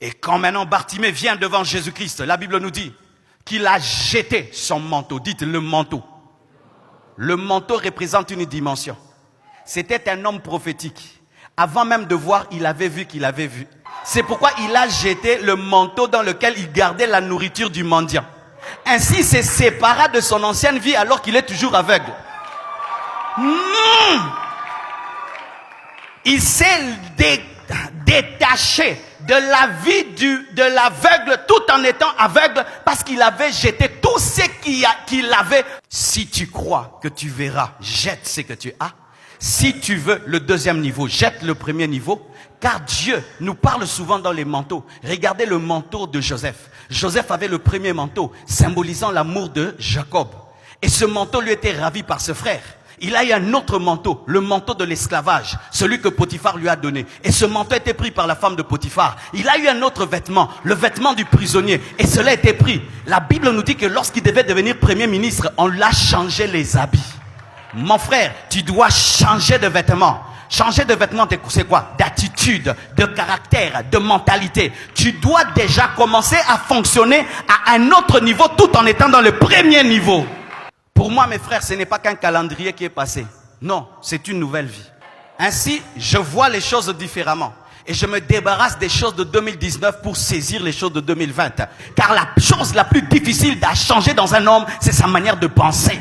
Et quand maintenant Bartimée vient devant Jésus-Christ, la Bible nous dit qu'il a jeté son manteau. Dites le manteau. Le manteau représente une dimension. C'était un homme prophétique. Avant même de voir, il avait vu qu'il avait vu. C'est pourquoi il a jeté le manteau dans lequel il gardait la nourriture du mendiant. Ainsi, il s'est séparé de son ancienne vie alors qu'il est toujours aveugle. Il s'est détaché de la vie de l'aveugle tout en étant aveugle parce qu'il avait jeté tout ce qu'il avait. Si tu crois que tu verras, jette ce que tu as. Si tu veux le deuxième niveau, jette le premier niveau. Car Dieu nous parle souvent dans les manteaux. Regardez le manteau de Joseph. Joseph avait le premier manteau, symbolisant l'amour de Jacob. Et ce manteau lui était ravi par ce frère. Il a eu un autre manteau, le manteau de l'esclavage, celui que Potiphar lui a donné. Et ce manteau a été pris par la femme de Potiphar. Il a eu un autre vêtement, le vêtement du prisonnier. Et cela a été pris. La Bible nous dit que lorsqu'il devait devenir premier ministre, on l'a changé les habits. Mon frère, tu dois changer de vêtements. Changer de vêtements, c'est quoi? D'attitude, de caractère, de mentalité. Tu dois déjà commencer à fonctionner à un autre niveau tout en étant dans le premier niveau. Pour moi, mes frères, ce n'est pas qu'un calendrier qui est passé. Non, c'est une nouvelle vie. Ainsi, je vois les choses différemment. Et je me débarrasse des choses de 2019 pour saisir les choses de 2020. Car la chose la plus difficile à changer dans un homme, c'est sa manière de penser.